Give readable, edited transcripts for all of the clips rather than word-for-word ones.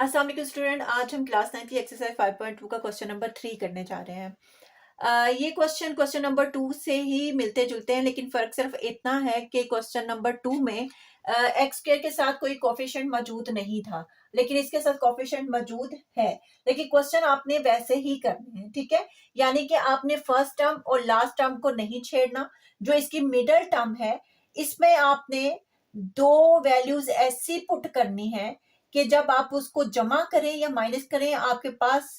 अस्सलाम वालेकुम स्टूडेंट। आज हम क्लास 9 की एक्सरसाइज 5.2 का क्वेश्चन नंबर 3 करने जा रहे हैं। ये क्वेश्चन नंबर 2 से ही मिलते जुलते हैं, लेकिन फ़र्क सिर्फ इतना है कि क्वेश्चन नंबर 2 में एक्स स्क्वायर के साथ कोई कोफिशिएंट मौजूद नहीं था, लेकिन इसके साथ कोफिशिएंट मौजूद है। लेकिन क्वेश्चन आपने वैसे ही करने हैं, ठीक है। यानी कि आपने फर्स्ट टर्म और लास्ट टर्म को नहीं छेड़ना। जो इसकी मिडल टर्म है, इसमें आपने दो वैल्यूज ऐसी पुट करनी है कि जब आप उसको जमा करें या माइनस करें, आपके पास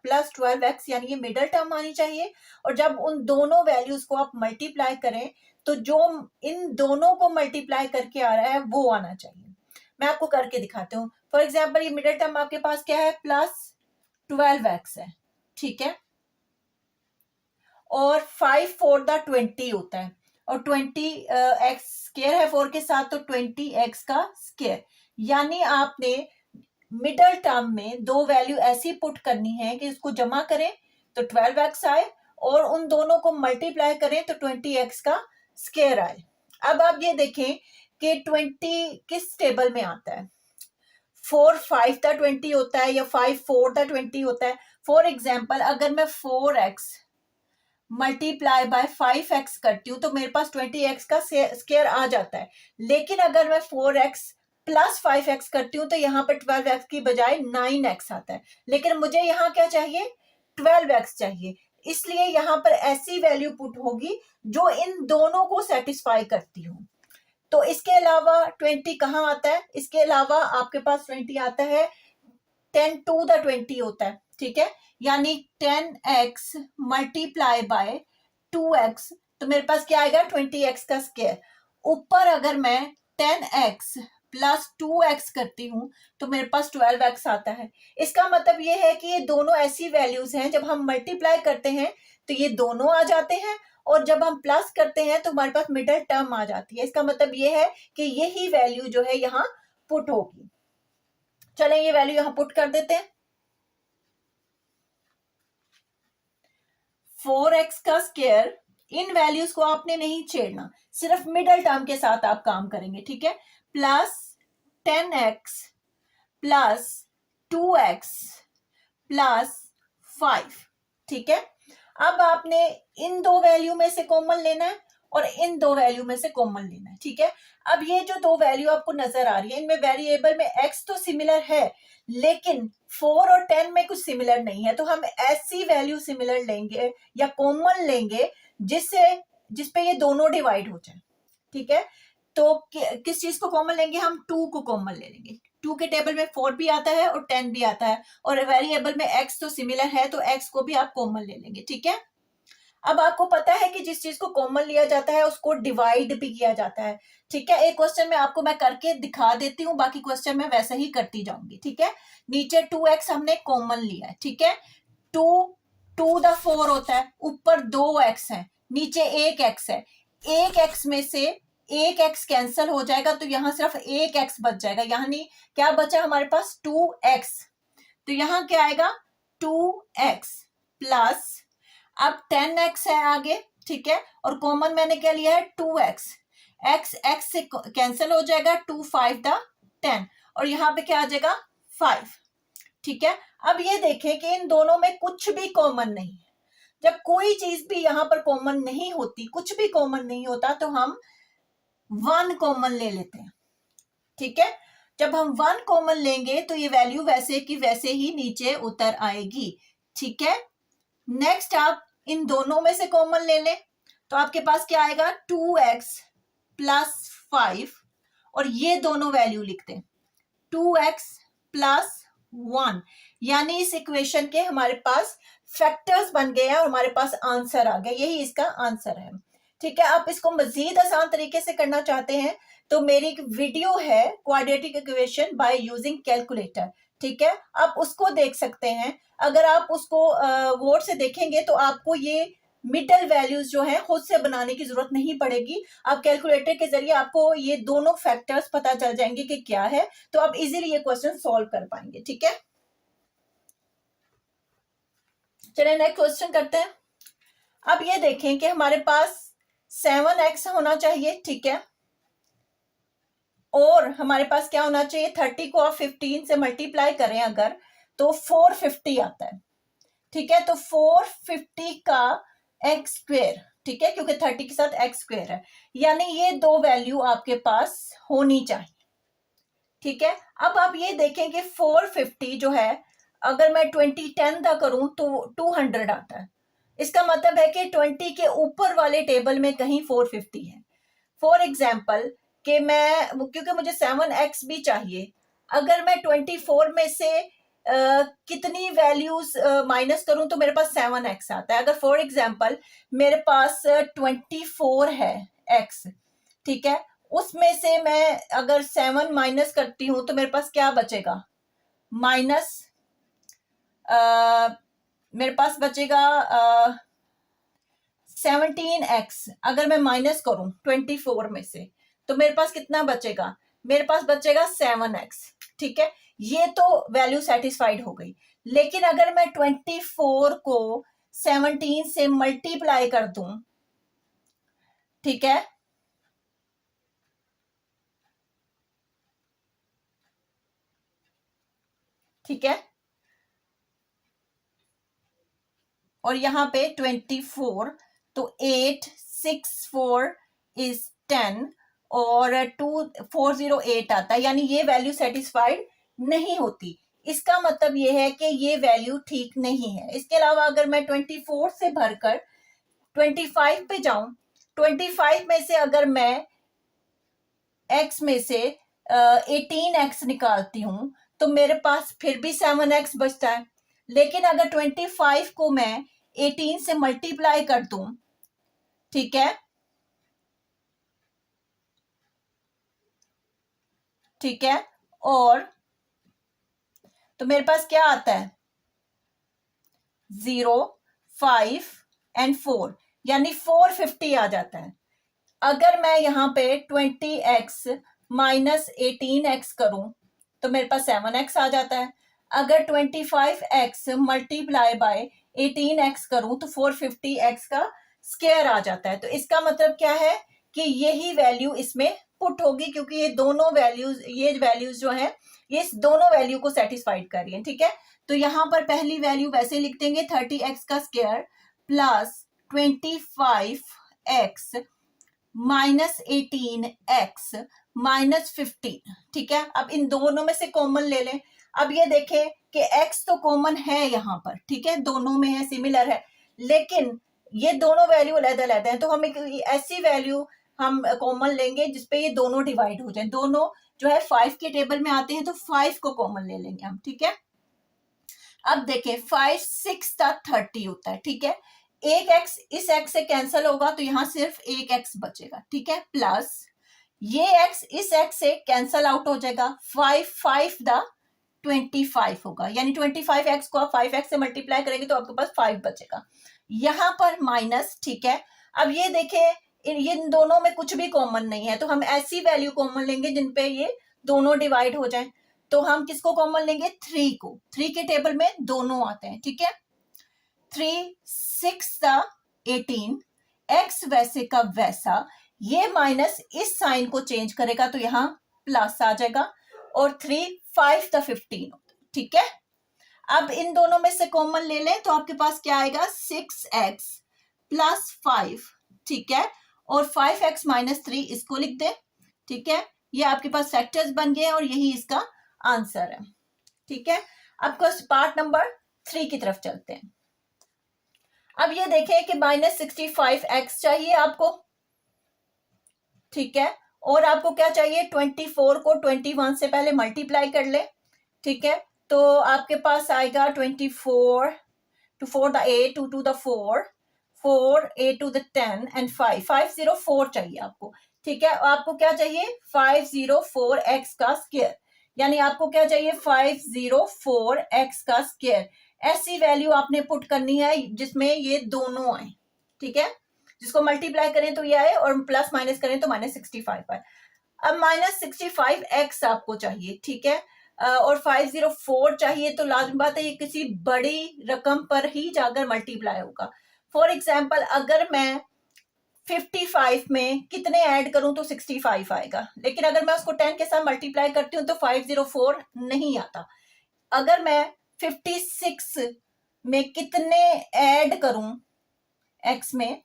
+12x यानी ये मिडल टर्म आनी चाहिए। और जब उन दोनों वैल्यूज को आप मल्टीप्लाई करें तो जो इन दोनों को मल्टीप्लाई करके आ रहा है वो आना चाहिए। मैं आपको करके दिखाती हूँ। फॉर एग्जाम्पल, ये मिडल टर्म आपके पास क्या है, +12x है, ठीक है। और 5 4 द 20 होता है, और 20x स्केयर है 4 के साथ, तो 20x का स्केयर। यानी आपने मिडल टर्म में दो वैल्यू ऐसी पुट करनी है कि इसको जमा करें तो 12x आए, और उन दोनों को मल्टीप्लाई करें तो 20x का स्केयर आए। अब आप ये देखें कि 20 किस टेबल में आता है। 4 5 द 20 होता है या 5 4 द 20 होता है। फॉर एग्जाम्पल, अगर मैं 4x मल्टीप्लाई बाय 5x करती हूँ तो मेरे पास 20x का स्केयर आ जाता है। लेकिन अगर मैं 4x प्लस 5x करती हूँ तो यहाँ पर 12x की बजाय 9x आता है। लेकिन मुझे यहाँ क्या चाहिए, 12x चाहिए। इसलिए यहाँ पर ऐसी वैल्यू पुट होगी जो इन दोनों को सेटिस्फाई करती हूँ। तो इसके अलावा 20 कहाँ आता है, इसके अलावा आपके पास 20 आता है 10 टू द 20 होता है, ठीक है। यानी 10x मल्टीप्लाई बाय 2x, तो मेरे पास क्या आएगा, 20x का स्क्वायर। ऊपर अगर मैं 10x प्लस 2x करती हूँ तो मेरे पास 12x आता है। इसका मतलब ये है कि ये दोनों ऐसी वैल्यूज हैं, जब हम मल्टीप्लाई करते हैं तो ये दोनों आ जाते हैं, और जब हम प्लस करते हैं तो हमारे पास मिडल टर्म आ जाती है। इसका मतलब ये है कि यही वैल्यू जो है यहाँ पुट होगी। चलें, ये वैल्यू यहाँ पुट कर देते हैं। 4x का स्क्वायर, इन वैल्यूज को आपने नहीं छेड़ना, सिर्फ मिडल टर्म के साथ आप काम करेंगे, ठीक है। Plus 10x plus 2x plus 5, ठीक है। अब आपने इन दो वैल्यू में से कॉमन लेना है और इन दो वैल्यू में से कॉमन लेना है, ठीक है। अब ये जो दो वैल्यू आपको नजर आ रही है, इनमें वेरिएबल में x तो सिमिलर है, लेकिन 4 और 10 में कुछ सिमिलर नहीं है। तो हम ऐसी वैल्यू सिमिलर लेंगे या कॉमन लेंगे जिसपे ये दोनों डिवाइड हो जाए, ठीक है। तो किस चीज को कॉमन लेंगे, हम 2 को कॉमन ले लेंगे। 2 के टेबल में 4 भी आता है और 10 भी आता है, और वेरिएबल में x तो सिमिलर है तो x को भी आप कॉमन ले लेंगे, ठीक है। अब आपको पता है कि जिस चीज को कॉमन लिया जाता है उसको डिवाइड भी किया जाता है, ठीक है। एक क्वेश्चन में आपको मैं करके दिखा देती हूँ, बाकी क्वेश्चन में वैसे ही करती जाऊंगी, ठीक है। नीचे 2x हमने कॉमन लिया है, ठीक है। 2 2 द 4 होता है, ऊपर 2x है, नीचे 1x है। 1x में से 1x कैंसिल हो जाएगा तो यहाँ सिर्फ 1x बच जाएगा। यानी क्या बचा हमारे पास, 2x। तो यहाँ क्या आएगा, 2x प्लस, अब 10x है आगे, ठीक है। और कॉमन मैंने क्या लिया है, 2x। x से कैंसिल हो जाएगा, 2 5 द 10, और यहाँ पे क्या आ जाएगा, 5, ठीक है। अब ये देखें कि इन दोनों में कुछ भी कॉमन नहीं है। जब कोई चीज भी यहाँ पर कॉमन नहीं होती, कुछ भी कॉमन नहीं होता, तो हम 1 कॉमन ले लेते हैं, ठीक है। जब हम 1 कॉमन लेंगे तो ये वैल्यू वैसे की वैसे ही नीचे उतर आएगी, ठीक है। नेक्स्ट आप इन दोनों में से कॉमन ले लें तो आपके पास क्या आएगा, 2x प्लस 5, और ये दोनों वैल्यू लिखते हैं, 2x प्लस 1। यानी इस इक्वेशन के हमारे पास फैक्टर्स बन गए हैं और हमारे पास आंसर आ गया। यही इसका आंसर है, ठीक है। आप इसको मजीद आसान तरीके से करना चाहते हैं तो मेरी एक वीडियो है, quadratic equation by using calculator, ठीक है। आप उसको देख सकते हैं। अगर आप उसको गौर से देखेंगे तो आपको ये मिडल वैल्यूज जो है खुद से बनाने की जरूरत नहीं पड़ेगी। आप कैलकुलेटर के जरिए आपको ये दोनों फैक्टर्स पता चल जाएंगे कि क्या है, तो आप इजीली ये क्वेश्चन सॉल्व कर पाएंगे, ठीक है। चलिए नेक्स्ट क्वेश्चन करते हैं। अब ये देखें कि हमारे पास 7x होना चाहिए, ठीक है। और हमारे पास क्या होना चाहिए, 30 को आप 15 से मल्टीप्लाई करें अगर, तो 450 आता है, ठीक है। तो 450 का एक्स स्क्वेयर, ठीक है, क्योंकि 30 के साथ एक्स स्क्वेयर है, यानी ये दो वैल्यू आपके पास होनी चाहिए, ठीक है। अब आप ये देखें कि 450 जो है, अगर मैं 2010 का करूं तो 200 आता है। इसका मतलब है कि 20 के ऊपर वाले टेबल में कहीं 450 है। फॉर एग्जाम्पल कि मैं, क्योंकि मुझे 7x भी चाहिए, अगर मैं 24 में से कितनी वैल्यूज माइनस करूं तो मेरे पास 7x आता है। अगर फॉर एग्जाम्पल मेरे पास 24 है x, ठीक है, उसमें से मैं अगर 7 माइनस करती हूं तो मेरे पास क्या बचेगा, माइनस मेरे पास बचेगा 17x। अगर मैं माइनस करूं 24 में से तो मेरे पास कितना बचेगा, मेरे पास बचेगा 7x, ठीक है। ये तो वैल्यू सेटिस्फाइड हो गई। लेकिन अगर मैं 24 को 17 से मल्टीप्लाई कर दूं, ठीक है, ठीक है, और यहाँ पे 24, तो 8 6 4 इज 10 और 2408 आता है, यानी ये वैल्यू सेटिस्फाइड नहीं होती। इसका मतलब ये है कि ये वैल्यू ठीक नहीं है। इसके अलावा अगर मैं 24 से भरकर 25 पे जाऊं, 25 में से अगर मैं x में से 18x निकालती हूं तो मेरे पास फिर भी 7x बचता है। लेकिन अगर 25 को मैं 18 से मल्टीप्लाई कर दूं, ठीक है, ठीक है, और तो मेरे पास क्या आता है, 0 5 एंड 4, यानी 450 आ जाता है। अगर मैं यहाँ पे 20x माइनस 18x करूं तो मेरे पास 7x आ जाता है। अगर 25x मल्टीप्लाई बाय 18x करूं तो 450x का स्क्वायर आ जाता है। तो इसका मतलब क्या है कि यही वैल्यू इसमें पुट होगी, क्योंकि ये दोनों वैल्यूज, ये वैल्यूज जो है ये इस दोनों वैल्यू को सेटिस्फाइड कर रही है, ठीक है। तो यहां पर पहली वैल्यू वैसे लिख देंगे 30x का square plus 25x minus 18x minus 15, ठीक है। अब इन दोनों में से कॉमन ले लें। अब ये देखें कि x तो कॉमन है यहाँ पर, ठीक है, दोनों में है, सिमिलर है, लेकिन ये दोनों वैल्यू अलग-अलग हैं, तो हम एक ऐसी वैल्यू हम कॉमन लेंगे जिसपे ये दोनों डिवाइड हो जाए। दोनों जो है 5 के टेबल में आते हैं, तो 5 को कॉमन ले लेंगे हम, ठीक है। अब देखें 5 6 तक 30 होता है, ठीक है। एक x इस x से कैंसिल होगा तो यहां सिर्फ एक x बचेगा, ठीक है, प्लस ये x इस x से कैंसिल आउट हो जाएगा, 5 5 द 25 होगा, यानी 25x को आप 5x से मल्टीप्लाई करेंगे तो आपके पास 5 बचेगा। यहां पर माइनस, ठीक है। अब ये देखें इन दोनों में कुछ भी कॉमन नहीं है, तो हम ऐसी वैल्यू कॉमन लेंगे जिनपे ये दोनों डिवाइड हो जाए। तो हम किसको कॉमन लेंगे, 3 को। 3 के टेबल में दोनों आते हैं, ठीक है। 3 6 द 18, x वैसे का वैसा, ये माइनस इस साइन को चेंज करेगा तो यहाँ प्लस आ जाएगा, और 3 5 द 15, ठीक है। अब इन दोनों में से कॉमन ले लें तो आपके पास क्या आएगा, 6x प्लस 5, ठीक है, और 5x माइनस 3 इसको लिख दे, ठीक है। ये आपके पास फैक्टर्स बन गए और यही इसका आंसर है, ठीक है। अब पार्ट नंबर 3 की तरफ चलते हैं। अब ये देखें कि माइनस 65x चाहिए आपको, ठीक है, और आपको क्या चाहिए, 24 को 21 से पहले मल्टीप्लाई कर ले, ठीक है। तो आपके पास आएगा 24 to 4 the 8 2 to the 4 4 8 to the 10 and 5 504 चाहिए आपको, ठीक है। आपको क्या चाहिए, 504x का स्क्वायर, यानी आपको क्या चाहिए, 504x का स्क्वायर। ऐसी वैल्यू आपने पुट करनी है जिसमें ये दोनों आए, ठीक है। जिसको मल्टीप्लाई करें तो ये आए और प्लस माइनस करें तो माइनस 65 आए। अब माइनस 65x आपको चाहिए, ठीक है, और 504 चाहिए, तो लाजमी बात है ये किसी बड़ी रकम पर ही जाकर मल्टीप्लाई होगा। फॉर एग्जाम्पल अगर मैं 55 में कितने ऐड करूं तो 65 आएगा, लेकिन अगर मैं उसको 10 के साथ मल्टीप्लाई करती हूँ तो 504 नहीं आता। अगर मैं 56 में कितने ऐड करूं, x में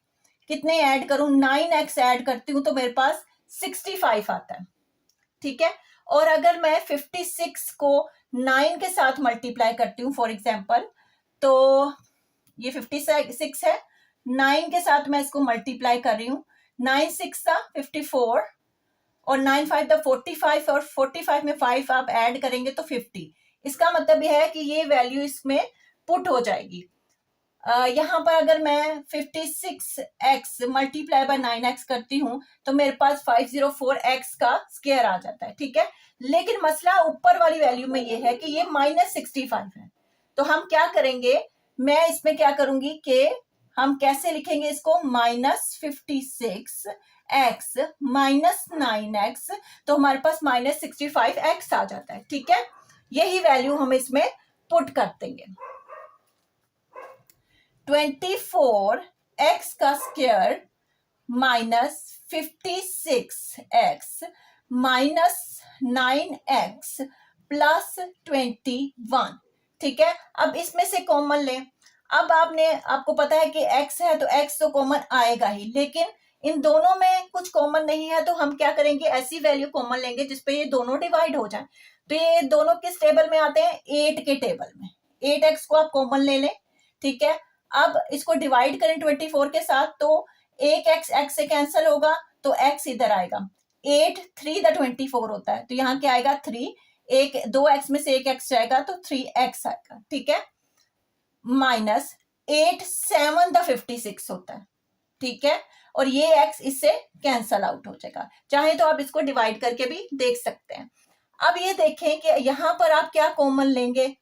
कितने ऐड करूं, 9x ऐड करती हूं तो मेरे पास 65 आता है, ठीक है। और अगर मैं 56 को 9 के साथ मल्टीप्लाई करती हूँ फॉर एग्जाम्पल, तो ये 56 है, 9 के साथ मैं इसको मल्टीप्लाई कर रही हूँ, 9 6 था 54 और 9 5 था 45 और 45 में 5 आप ऐड करेंगे तो 50। इसका मतलब यह है कि ये वैल्यू इसमें पुट हो जाएगी। यहाँ पर अगर मैं 56x मल्टीप्लाई बाय 9x करती हूँ तो मेरे पास 504x का स्क्वायर आ जाता है, ठीक है। लेकिन मसला ऊपर वाली वैल्यू में ये है कि ये -65 है, तो हम क्या करेंगे, मैं इसमें क्या करूंगी कि हम कैसे लिखेंगे इसको, -56x -9x, तो हमारे पास -65x आ जाता है, ठीक है। यही वैल्यू हम इसमें पुट कर देंगे। 24x का स्क्वायर -56x -9x +21, ठीक है। अब इसमें से कॉमन लें। अब आपको पता है कि x है तो x तो कॉमन आएगा ही, लेकिन इन दोनों में कुछ कॉमन नहीं है, तो हम क्या करेंगे, ऐसी वैल्यू कॉमन लेंगे जिसपे ये दोनों डिवाइड हो जाए। तो ये दोनों किस टेबल में आते हैं, 8 के टेबल में। 8x को आप कॉमन ले लें, ठीक है। अब इसको डिवाइड करें 24 के साथ, तो एक x से कैंसिल होगा तो x इधर आएगा, 8 3 द 24 होता है, तो यहाँ क्या आएगा 3, एक 2x में से एक x जाएगा तो 3x आएगा, ठीक है। -8 7 द 56 होता है, ठीक है, और ये x इससे कैंसल आउट हो जाएगा। चाहे तो आप इसको डिवाइड करके भी देख सकते हैं। अब ये देखें कि यहाँ पर आप क्या कॉमन लेंगे,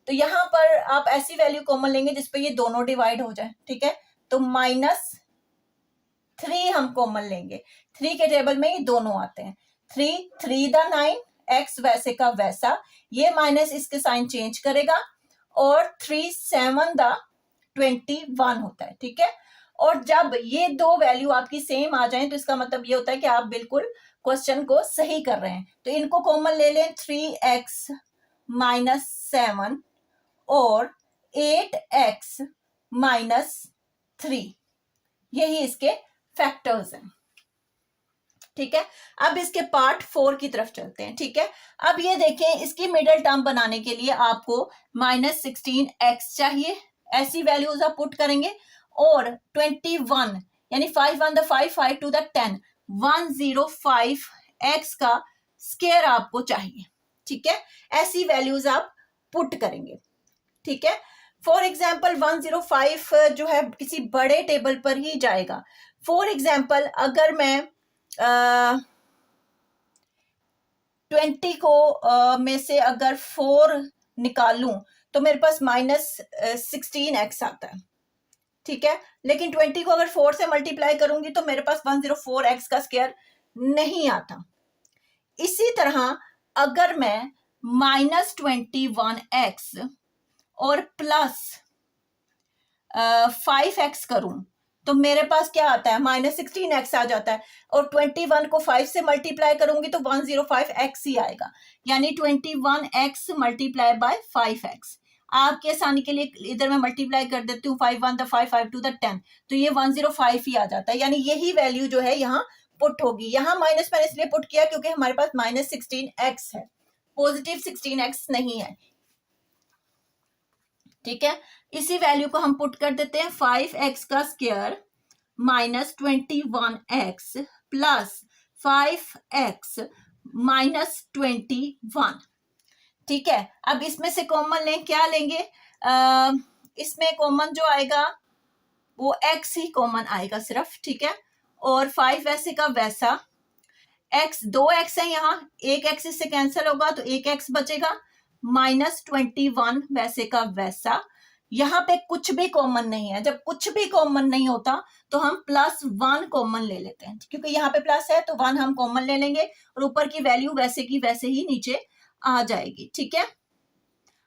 तो यहाँ पर आप ऐसी वैल्यू कॉमन लेंगे जिसपे ये दोनों डिवाइड हो जाए, ठीक है। तो -3 हम कॉमन लेंगे, 3 के टेबल में ये दोनों आते हैं, 3 3 द 9, x वैसे का वैसा, ये माइनस इसके साइन चेंज करेगा, और 3 7 द 21 होता है, ठीक है। और जब ये दो वैल्यू आपकी सेम आ जाए तो इसका मतलब ये होता है कि आप बिल्कुल क्वेश्चन को सही कर रहे हैं। तो इनको कॉमन ले लें, 3x -7 और 8x -3, यही इसके फैक्टर्स हैं, ठीक है। अब इसके पार्ट 4 की तरफ चलते हैं, ठीक है। अब ये देखें, इसकी मिडिल टर्म बनाने के लिए आपको -16x चाहिए, ऐसी वैल्यूज आप पुट करेंगे, और 21 यानी 5 1 द 5 5 2 द 10 105x का स्क्वायर आपको चाहिए, ठीक है। ऐसी वैल्यूज आप पुट करेंगे, ठीक है। फॉर एग्जाम्पल 105 जो है किसी बड़े टेबल पर ही जाएगा। फॉर एग्जाम्पल अगर मैं 20 को में से अगर 4 निकालूं तो मेरे पास -16x आता है, ठीक है। लेकिन 20 को अगर 4 से मल्टीप्लाई करूंगी तो मेरे पास 104x का स्क्वायर नहीं आता। इसी तरह अगर मैं -21x और +5x करूं तो मेरे पास क्या आता है, -16x आ जाता है, और 21 को 5 से मल्टीप्लाई करूंगी तो 105x ही आएगा, यानी 21x मल्टीप्लाई बाय 5x। आपके आसानी के लिए इधर मैं मल्टीप्लाई कर देती हूँ, 5 1 द 5 5 2 द 10, तो ये 105 ही आ जाता है, यानी यही वैल्यू जो है यहाँ पुट होगी। यहाँ माइनस मैंने इसलिए पुट किया क्योंकि हमारे पास -16x है, पॉजिटिव 16x नहीं है, ठीक है। इसी वैल्यू को हम पुट कर देते हैं, 5x का स्क्वायर -21x +5x -21, ठीक है। अब इसमें से कॉमन लें, क्या लेंगे, इसमें कॉमन जो आएगा वो x ही कॉमन आएगा सिर्फ, ठीक है। और 5 वैसे का वैसा, x 2x है, यहाँ एक x इससे कैंसिल होगा तो एक x बचेगा, -21 वैसे का वैसा। यहाँ पे कुछ भी कॉमन नहीं है, जब कुछ भी कॉमन नहीं होता तो हम +1 कॉमन ले लेते हैं, क्योंकि यहाँ पे प्लस है तो 1 हम कॉमन ले लेंगे और ऊपर की वैल्यू वैसे की वैसे ही नीचे आ जाएगी, ठीक है।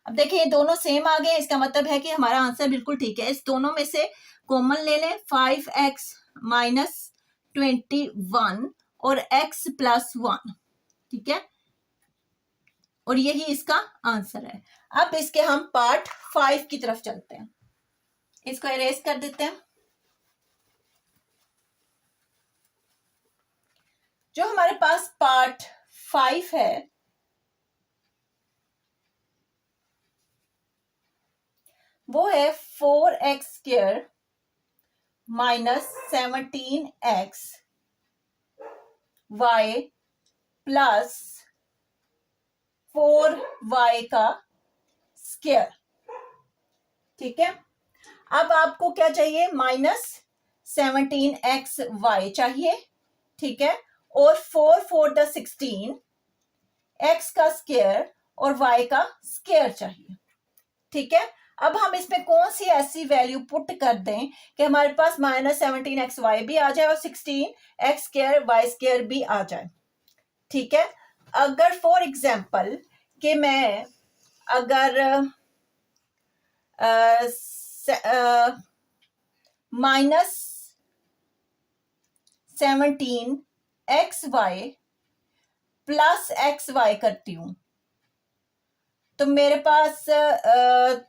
अब देखिए ये दोनों सेम आ गए, इसका मतलब है कि हमारा आंसर बिल्कुल ठीक है। इस दोनों में से कॉमन ले लें, 5x -21 और x +1, ठीक है, और यही इसका आंसर है। अब इसके हम पार्ट 5 की तरफ चलते हैं, इसको इरेज कर देते हैं। जो हमारे पास पार्ट 5 है वो है 4x² -17x y plus 4y का स्क्वायर, ठीक है। अब आपको क्या चाहिए, -17xy चाहिए, ठीक है, और 4 4 द 16 x का स्क्वायर और y का स्क्वायर चाहिए, ठीक है। अब हम इसमें कौन सी ऐसी वैल्यू पुट कर दें कि हमारे पास -17xy भी आ जाए और 16x² y² भी आ जाए, ठीक है। अगर फॉर एग्जाम्पल कि मैं अगर -17xy प्लस xy करती हूं तो मेरे पास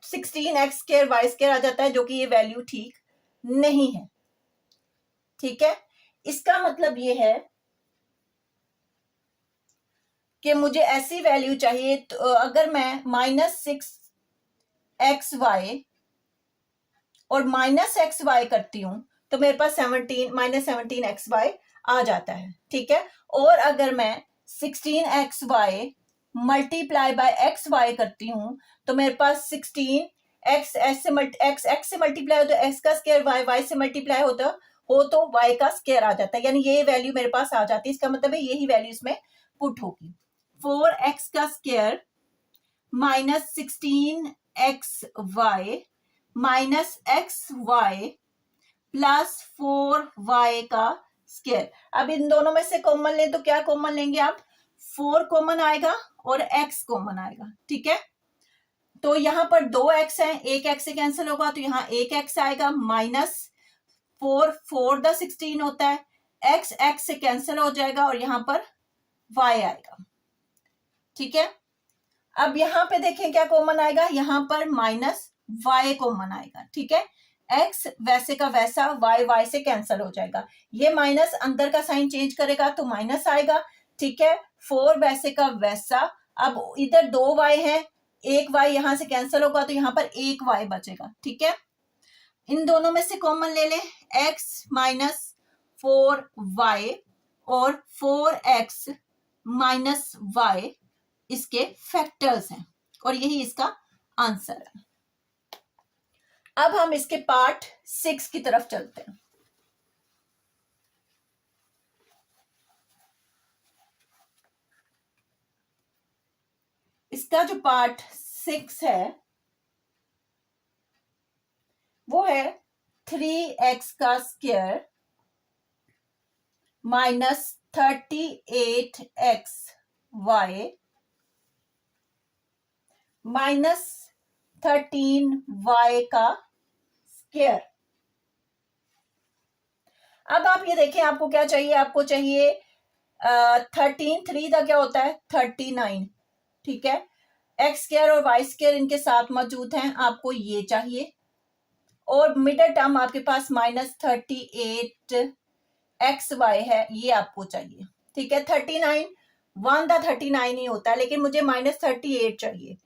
16x² y² आ जाता है, जो कि ये वैल्यू ठीक नहीं है, ठीक है। इसका मतलब ये है कि मुझे ऐसी वैल्यू चाहिए, तो अगर मैं -6xy और -xy करती हूं तो मेरे पास -17xy आ जाता है, ठीक है। और अगर मैं 16xy मल्टीप्लाई बाय xy करती हूं तो मेरे पास 16x से मल्टीप्लाई हो तो x का स्क्वायर, y से मल्टीप्लाई होता हो तो y का स्क्वायर आ जाता है, यानी ये वैल्यू मेरे पास आ जाती है। इसका मतलब है यही वैल्यू इसमें पुट होगी, 4x का square -16xy -xy plus 4y का स्क्वायर। अब इन दोनों में से कॉमन लें तो क्या कॉमन लेंगे आप, 4 कॉमन आएगा और x कॉमन आएगा, ठीक है। तो यहां पर 2x है, एक x से कैंसिल होगा तो यहाँ एक x आएगा, -4 4 द 16 होता है, x से कैंसिल हो जाएगा और यहां पर y आएगा, ठीक है। अब यहां पे देखें क्या कॉमन आएगा, यहां पर -y कॉमन आएगा, ठीक है। x वैसे का वैसा, y से कैंसिल हो जाएगा, ये माइनस अंदर का साइन चेंज करेगा तो माइनस आएगा, ठीक है। 4 वैसे का वैसा, अब इधर 2y है, एक y यहां से कैंसिल होगा तो यहां पर एक y बचेगा, ठीक है। इन दोनों में से कॉमन ले लें, x -4y और 4x -y इसके फैक्टर्स हैं और यही इसका आंसर है। अब हम इसके पार्ट 6 की तरफ चलते हैं। इसका जो पार्ट 6 है वो है 3x का स्क्वायर -38xy -13y का स्क्वायर। अब आप ये देखें आपको क्या चाहिए, आपको चाहिए 13, 3 का क्या होता है 39, ठीक है। एक्स स्क्वायर और वाई स्क्वायर इनके साथ मौजूद हैं, आपको ये चाहिए, और मिडल टर्म आपके पास -38xy है, ये आपको चाहिए, ठीक है। 39 1 था 39 ही होता है, लेकिन मुझे -38 चाहिए,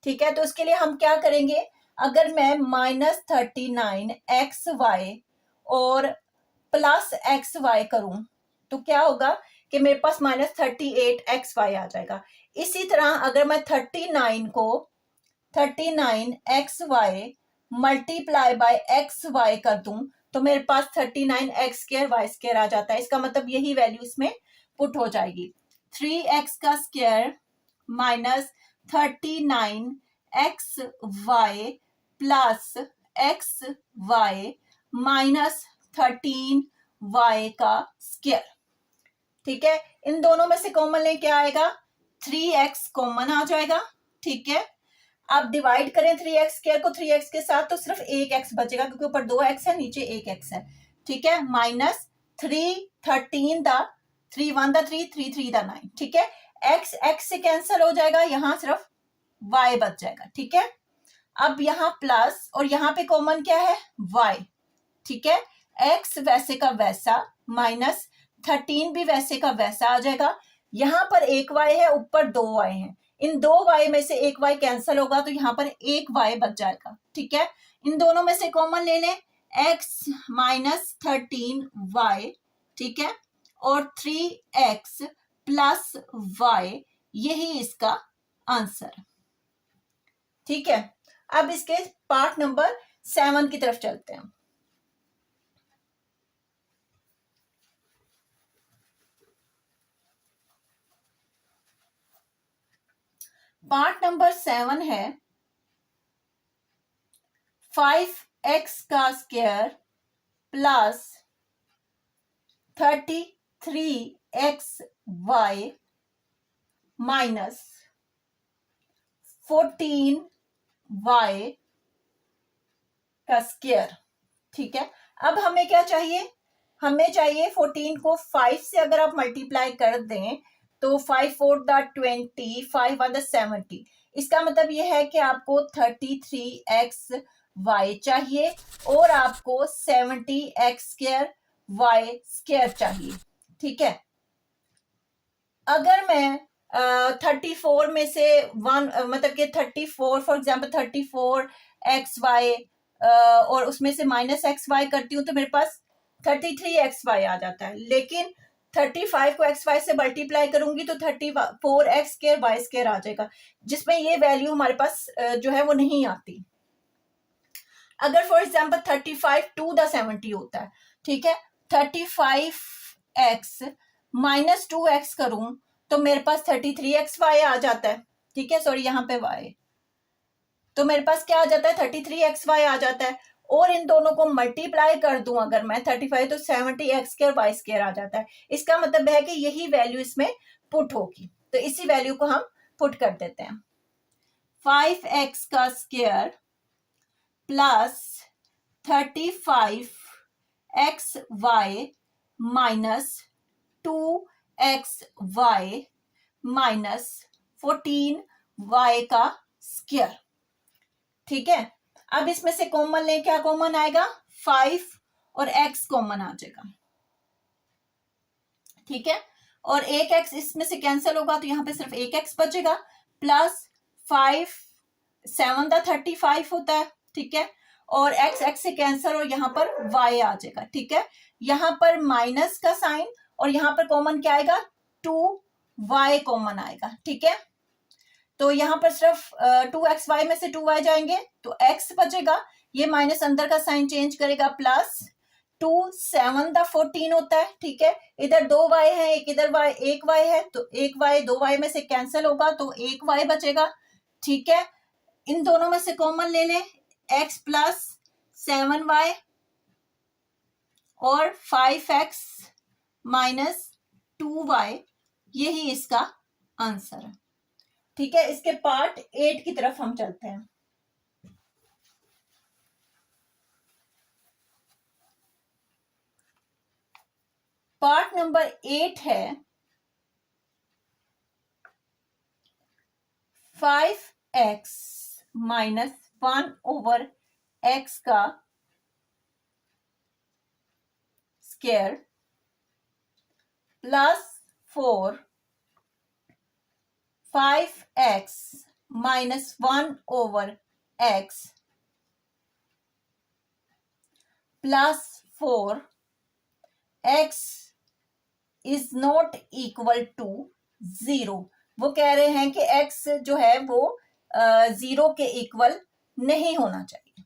ठीक है। तो इसके लिए हम क्या करेंगे, अगर मैं -39xy और +xy करूं तो क्या होगा कि मेरे पास -38xy आ जाएगा। इसी तरह अगर मैं 39 को 39xy मल्टीप्लाई बाय xy कर दूं तो मेरे पास 39x² y² आ जाता है। इसका मतलब यही वैल्यू इसमें पुट हो जाएगी, 3x का square -39xy plus xy -13y का स्क्वायर, ठीक है। इन दोनों में से कॉमन ले क्या आएगा, 3x कॉमन आ जाएगा, ठीक है। आप डिवाइड करें 3x² को 3x के साथ तो सिर्फ एक x बचेगा, क्योंकि ऊपर 2x है नीचे एक x है, ठीक है, माइनस 3 13 द 3 1 द 3 3 3 द 9, ठीक है। x x से कैंसिल हो जाएगा, यहां सिर्फ y बच जाएगा, ठीक है। अब यहाँ प्लस और यहाँ पे कॉमन क्या है, y, ठीक है। x वैसे का वैसा माइनस 13 भी वैसे का वैसा आ जाएगा। यहाँ पर एक y है, ऊपर 2 y है, इन 2 y में से एक y कैंसिल होगा तो यहाँ पर एक y बच जाएगा, ठीक है। इन दोनों में से कॉमन ले लें, x माइनस 13y, ठीक है, और 3x प्लस y, यही इसका आंसर, ठीक है। अब इसके पार्ट नंबर 7 की तरफ चलते हैं। पार्ट नंबर 7 है 5x का square plus 33xy minus 14y का स्क्वायर, ठीक है। अब हमें क्या चाहिए, हमें चाहिए 14 को 5 से अगर आप मल्टीप्लाई कर दें तो 5 4 द 20, 5 वन द 70, इसका मतलब यह है कि आपको 33xy चाहिए और आपको 70x² चाहिए, ठीक है। अगर मैं 34 में से वन मतलब कि 34 फॉर एग्जाम्पल 34xy और उसमें से माइनस xy करती हूँ तो मेरे पास 33xy आ जाता है, लेकिन 35 को xy से मल्टीप्लाई करूंगी तो 34x² आ जाएगा, जिसमें ये वैल्यू हमारे पास जो है वो नहीं आती। अगर फॉर एग्जाम्पल 35 टू द 70 होता है, ठीक है, 35x माइनस 2x करूं तो मेरे पास 33xy आ जाता है, ठीक है, सॉरी यहाँ पे y, तो मेरे पास क्या आ जाता है, 33xy आ जाता है। और इन दोनों को मल्टीप्लाई कर दूं अगर मैं 35 तो 70x² आ जाता है। इसका मतलब है कि यही वैल्यू इसमें पुट होगी, तो इसी वैल्यू को हम पुट कर देते हैं। 5x का square plus 35xy minus 2xy minus 14y का स्क्वायर, ठीक है। अब इसमें से कॉमन ले, क्या कॉमन आएगा, 5 और x कॉमन आ जाएगा, ठीक है। और एक x इसमें से कैंसिल होगा तो यहाँ पे सिर्फ एक x बचेगा, प्लस 5 7 द 35 होता है, ठीक है, और x से कैंसिल और यहाँ पर y आ जाएगा, ठीक है। यहाँ पर माइनस का साइन और यहाँ पर कॉमन क्या आएगा, 2y कॉमन आएगा, ठीक है। तो यहाँ पर सिर्फ 2xy में से 2y जाएंगे तो x बचेगा, ये माइनस अंदर का साइन चेंज करेगा, प्लस 2 7 द 14 होता है, ठीक है। इधर 2y है, एक इधर y, एक y है, तो एक y 2y में से कैंसिल होगा तो एक y बचेगा, ठीक है। इन दोनों में से कॉमन ले लें, x प्लस 7y और 5x माइनस 2y, यही इसका आंसर है, ठीक है। इसके पार्ट 8 की तरफ हम चलते हैं। पार्ट नंबर 8 है 5x माइनस 1/x का square plus 4 5x minus 1/x plus 4 x is not equal to 0। वो कह रहे हैं कि x जो है वो 0 के इक्वल नहीं होना चाहिए,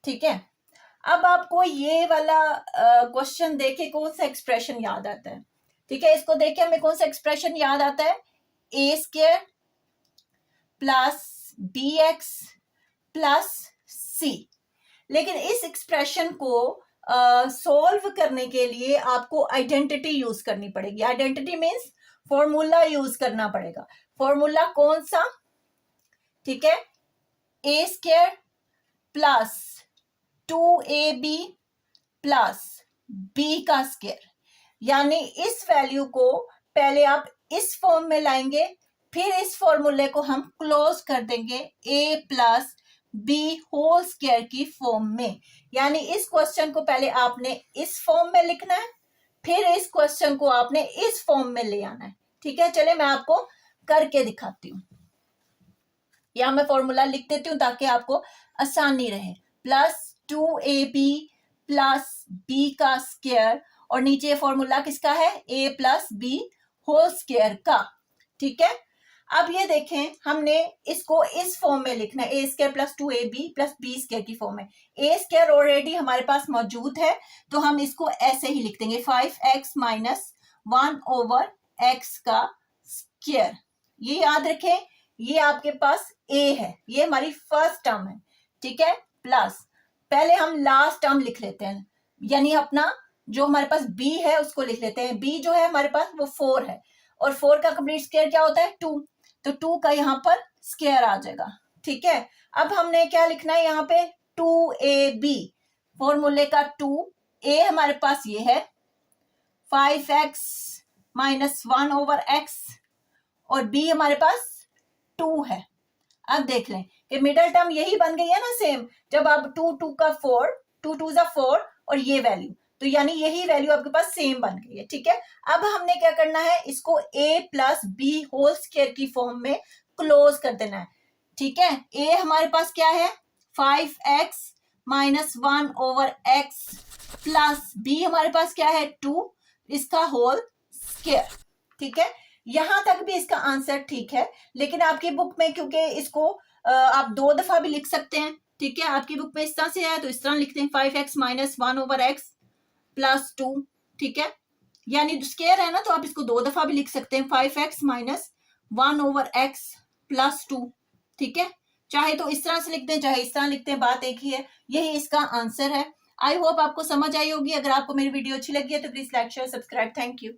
ठीक है। अब आपको ये वाला क्वेश्चन देखे कौन सा एक्सप्रेशन याद आता है, ठीक है, इसको देखे हमें कौन सा एक्सप्रेशन याद आता है, a² plus bx plus c। लेकिन इस एक्सप्रेशन को सॉल्व करने के लिए आपको आइडेंटिटी यूज करनी पड़ेगी। आइडेंटिटी मीन्स फॉर्मूला यूज करना पड़ेगा। फॉर्मूला कौन सा, ठीक है, a² plus 2ab plus b का स्क्वायर, यानी इस वैल्यू को पहले आप इस फॉर्म में लाएंगे, फिर इस फॉर्मूले को हम क्लोज कर देंगे a plus b whole square की फॉर्म में। यानी इस क्वेश्चन को पहले आपने इस फॉर्म में लिखना है, फिर इस क्वेश्चन को आपने इस फॉर्म में ले आना है। ठीक है, चले मैं आपको करके दिखाती हूँ, या मैं फॉर्मूला लिख देती हूँ ताकि आपको आसानी रहे। प्लस 2ab प्लस b का स्क्वायर, और नीचे फॉर्मूला किसका है, a plus b whole square का। ठीक है, अब ये देखें हमने इसको इस फॉर्म में लिखना है, a square plus 2ab plus b square की फॉर्म में। a स्क्वायर ऑलरेडी हमारे पास मौजूद है तो हम इसको ऐसे ही लिख देंगे 5x माइनस 1 ओवर x का स्क्वायर। ये याद रखें, ये आपके पास a है, ये हमारी फर्स्ट टर्म है। ठीक है, प्लस पहले हम लास्ट टर्म लिख लेते हैं, यानी अपना जो हमारे पास b है उसको लिख लेते हैं। b जो है हमारे पास वो 4 है, और 4 का कंप्लीट स्क्वायर क्या होता है 2, तो 2 का यहाँ पर स्क्वायर आ जाएगा। ठीक है, अब हमने क्या लिखना है यहाँ पे 2ab, फॉर्मूले का 2a हमारे पास ये है 5x माइनस 1 ओवर x, और b हमारे पास 2 है। अब देख लें कि मिडल टर्म यही बन गई है ना सेम, जब आप 2 का 4, 2 2 जा 4 और ये वैल्यू, तो यानी यही वैल्यू आपके पास सेम बन गई है। ठीक है, अब हमने क्या करना है, इसको a plus b whole square की फॉर्म में क्लोज कर देना है। ठीक है, a हमारे पास क्या है 5x minus 1 over x plus b हमारे पास क्या है 2, इसका होल स्क्वायर। ठीक है, यहां तक भी इसका आंसर ठीक है, लेकिन आपकी बुक में क्योंकि इसको आप 2 दफा भी लिख सकते हैं। ठीक है, आपकी बुक में इस तरह से है तो इस तरह लिखते हैं 5x minus 1 over x plus 2। ठीक है, यानी स्क्वायर है ना तो आप इसको 2 दफा भी लिख सकते हैं 5x minus 1 over x plus 2। ठीक है, चाहे तो इस तरह से लिखते हैं चाहे इस तरह लिखते हैं, बात एक ही है, यही इसका आंसर है। आई होप आपको समझ आई होगी। अगर आपको मेरी वीडियो अच्छी लगी है तो please like share subscribe. Thank you.